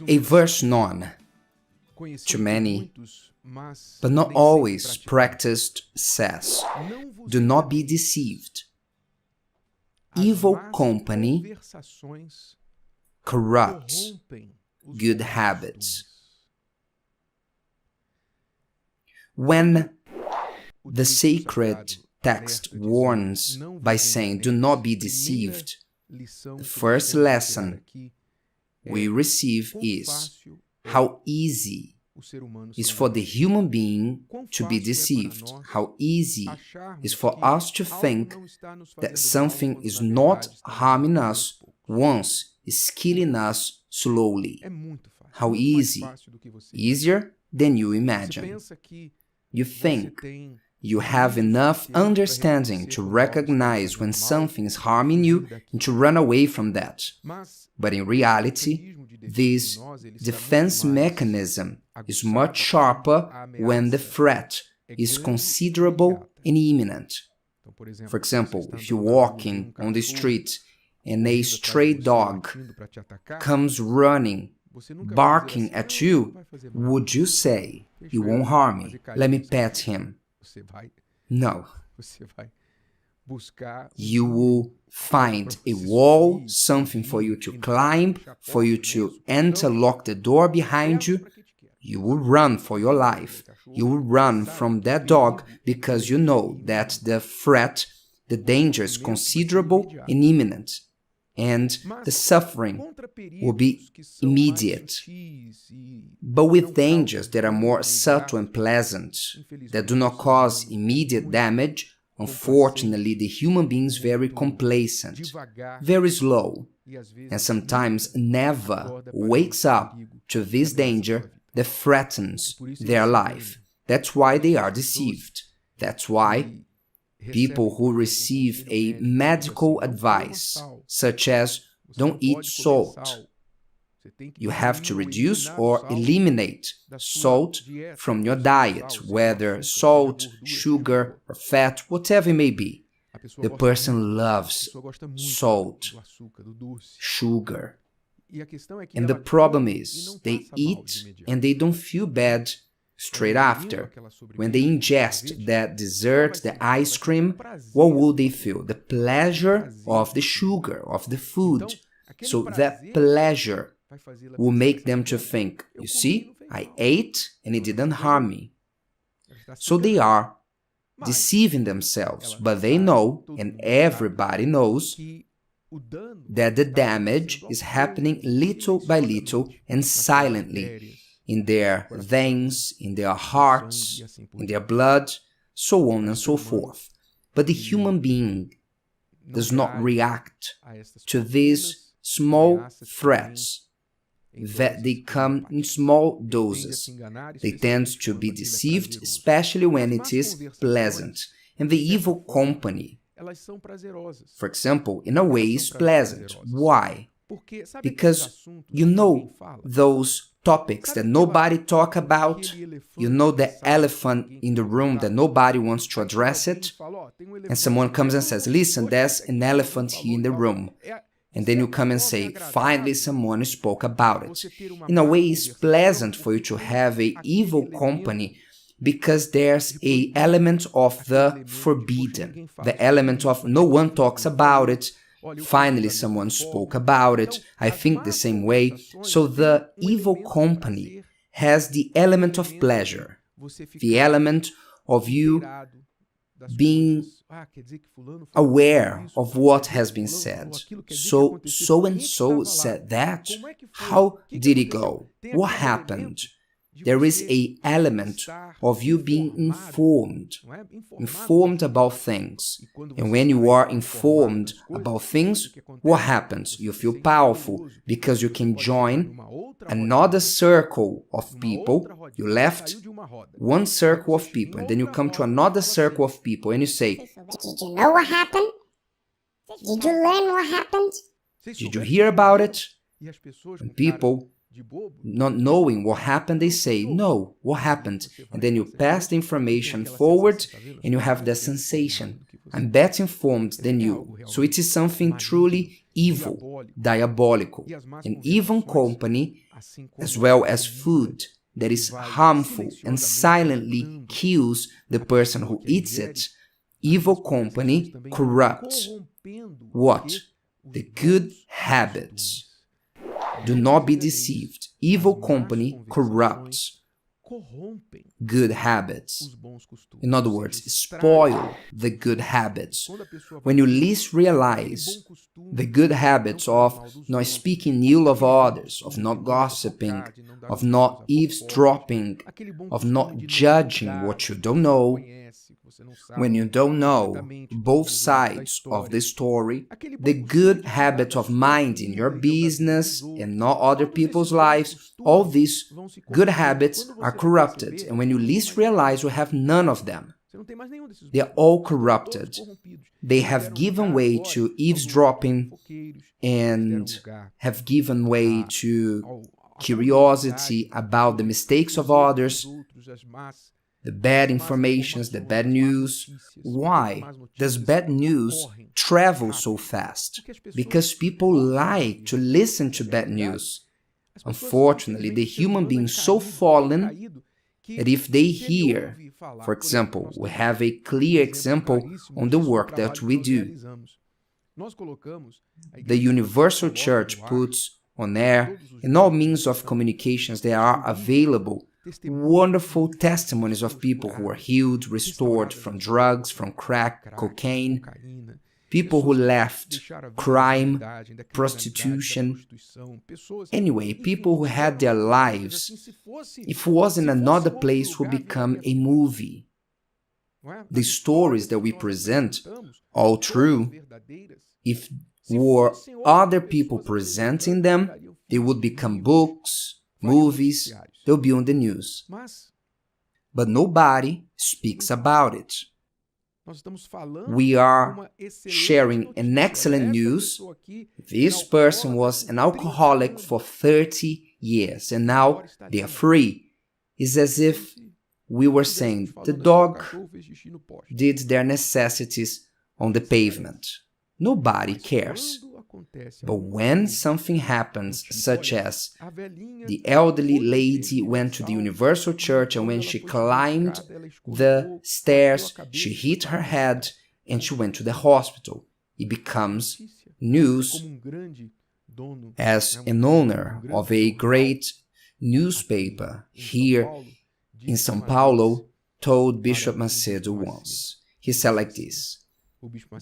A verse known to many, but not always practiced, says, "Do not be deceived. Evil company corrupts good habits." When the sacred text warns by saying, "Do not be deceived," the first lesson we receive is how easy is for the human being to be deceived, how easy is for us to think that something is not harming us once it's killing us slowly. How easy, easier than you imagine. You think you have enough understanding to recognize when something is harming you and to run away from that. But in reality, this defense mechanism is much sharper when the threat is considerable and imminent. For example, if you're walking on the street and a stray dog comes running, barking at you, would you say, "He won't harm me, let me pet him"? No. You will find a wall, something for you to climb, for you to enter, lock the door behind you. You will run for your life. You will run from that dog because you know that the threat, the danger is considerable and imminent, and the suffering will be immediate. But with dangers that are more subtle and pleasant, that do not cause immediate damage, unfortunately, the human being is very complacent, very slow, and sometimes never wakes up to this danger that threatens their life. That's why they are deceived. That's why people who receive a medical advice, such as "don't eat salt," you have to reduce or eliminate salt from your diet, whether salt, sugar, or fat, whatever it may be. The person loves salt, sugar. And the problem is, they eat and they don't feel bad straight after. When they ingest that dessert, the ice cream, what will they feel? The pleasure of the sugar, of the food. So that pleasure will make them to think, "You see, I ate and it didn't harm me." So they are deceiving themselves, but they know, and everybody knows, that the damage is happening little by little and silently in their veins, in their hearts, in their blood, so on and so forth. But the human being does not react to these small threats that they come in small doses. They tend to be deceived, especially when it is pleasant. And the evil company, for example, in a way is pleasant. Why? Because you know those topics that nobody talk about, you know the elephant in the room that nobody wants to address it, and someone comes and says, "Listen, there's an elephant here in the room." And then you come and say, "Finally someone spoke about it." In a way, it's pleasant for you to have an evil company because there's an element of the forbidden, the element of no one talks about it. Finally someone spoke about it. I think the same way. So the evil company has the element of pleasure, the element of you being aware of what has been said. So and so said that. How did it go? What happened? There is an element of you being informed about things. And when you are informed about things, what happens? You feel powerful because you can join another circle of people. You left one circle of people and then you come to another circle of people and you say, "Did you know what happened? Did you learn what happened? Did you hear about it?" And people, not knowing what happened, they say, "No, what happened?" And then you pass the information forward and you have the sensation, "I'm better informed than you." So it is something truly evil, diabolical, and evil company, as well as food that is harmful and silently kills the person who eats it, evil company corrupts what? The good habits. Do not be deceived. Evil company corrupts good habits. In other words, spoil the good habits. When you least realize the good habits of not speaking ill of others, of not gossiping, of not eavesdropping, of not judging what you don't know, when you don't know both sides of the story, the good habit of minding your business and not other people's lives, all these good habits are corrupted. And when you least realize, you have none of them. They are all corrupted. They have given way to eavesdropping and have given way to curiosity about the mistakes of others, the bad informations, the bad news. Why does bad news travel so fast? Because people like to listen to bad news. Unfortunately, the human being is so fallen that if they hear, for example, we have a clear example on the work that we do. The Universal Church puts on air, in all means of communications that are available, wonderful testimonies of people who are healed, restored from drugs, from crack, cocaine, people who left crime, prostitution, anyway, people who had their lives, if it was in another place, would become a movie. The stories that we present, all true, if were other people presenting them, they would become books, movies, they'll be on the news. But nobody speaks about it. We are sharing an excellent news. This person was an alcoholic for 30 years and now they are free. It's as if we were saying the dog did their necessities on the pavement. Nobody cares. But when something happens, such as the elderly lady went to the Universal Church and when she climbed the stairs, she hit her head and she went to the hospital, it becomes news. As an owner of a great newspaper here in São Paulo told Bishop Macedo once, he said like this.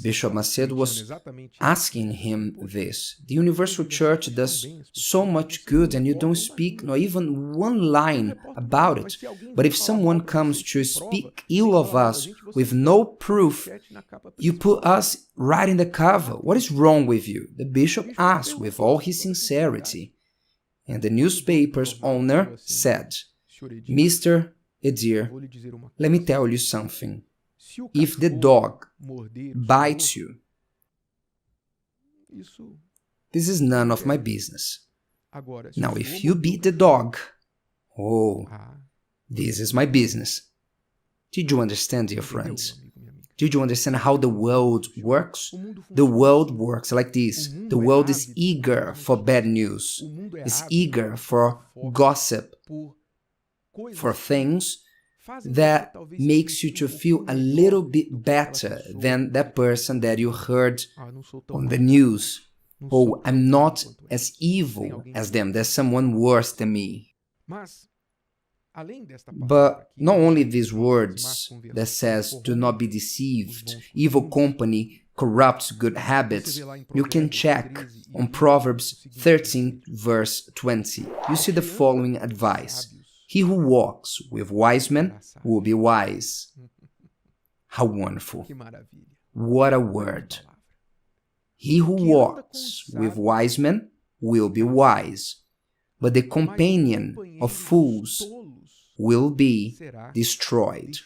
Bishop Macedo was asking him this. The Universal Church does so much good and you don't speak not even one line about it. But if someone comes to speak ill of us with no proof, you put us right in the cover. What is wrong with you? The bishop asked with all his sincerity. And the newspaper's owner said, Mr. Edir, let me tell you something. If the dog bites you, this is none of my business. Now, if you beat the dog, this is my business. Did you understand, dear friends? Did you understand how the world works? The world works like this. The world is eager for bad news. It's eager for gossip, for things that makes you to feel a little bit better than that person that you heard on the news. Oh, I'm not as evil as them. There's someone worse than me. But not only these words that says, do not be deceived, evil company corrupts good habits, you can check on Proverbs 13 verse 20. You see the following advice. He who walks with wise men will be wise. How wonderful. What a word. He who walks with wise men will be wise, but the companion of fools will be destroyed.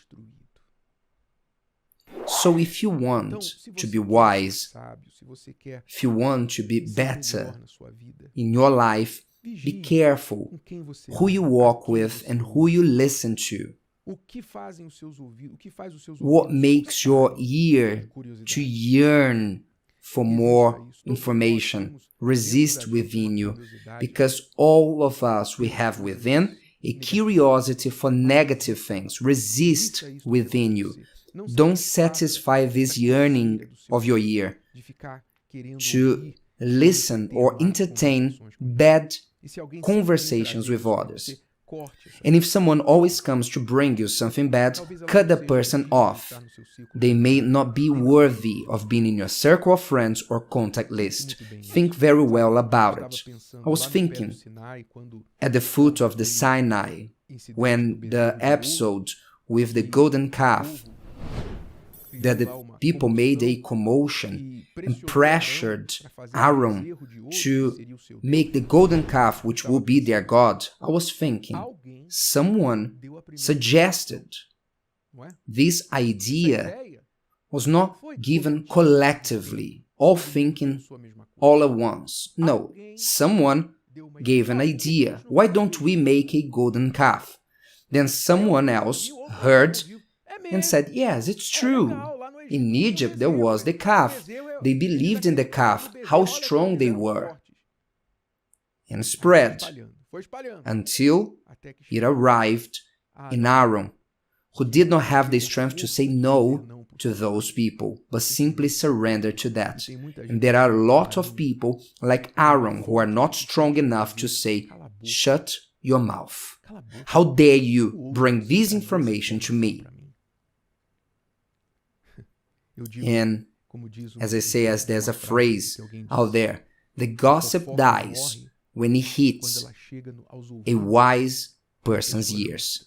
So if you want to be wise, if you want to be better in your life, be careful who you walk with and who you listen to. What makes your ear to yearn for more information. Resist within you, because all of us, we have within a curiosity for negative things. Resist within you. Don't satisfy this yearning of your ear to listen or entertain bad conversations with others. And if someone always comes to bring you something bad, cut the person off. They may not be worthy of being in your circle of friends or contact list. Think very well about it. I was thinking at the foot of the Sinai, when the episode with the golden calf, that the people made a commotion and pressured Aaron to make the golden calf, which will be their god. I was thinking, someone suggested this idea was not given collectively, all thinking all at once. No, someone gave an idea. Why don't we make a golden calf? Then someone else heard and said, yes, it's true. In Egypt, there was the calf. They believed in the calf, how strong they were. And spread until it arrived in Aaron, who did not have the strength to say no to those people, but simply surrender to that. And there are a lot of people like Aaron who are not strong enough to say, shut your mouth. How dare you bring this information to me? And as I say, as there's a phrase out there, the gossip dies when it hits a wise person's ears.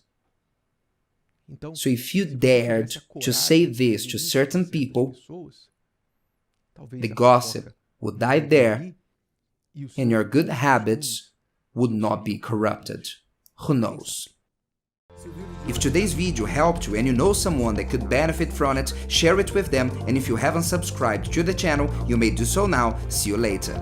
So if you dared to say this to certain people, the gossip would die there and your good habits would not be corrupted. Who knows? If today's video helped you and you know someone that could benefit from it, share it with them, and if you haven't subscribed to the channel, you may do so now. See you later.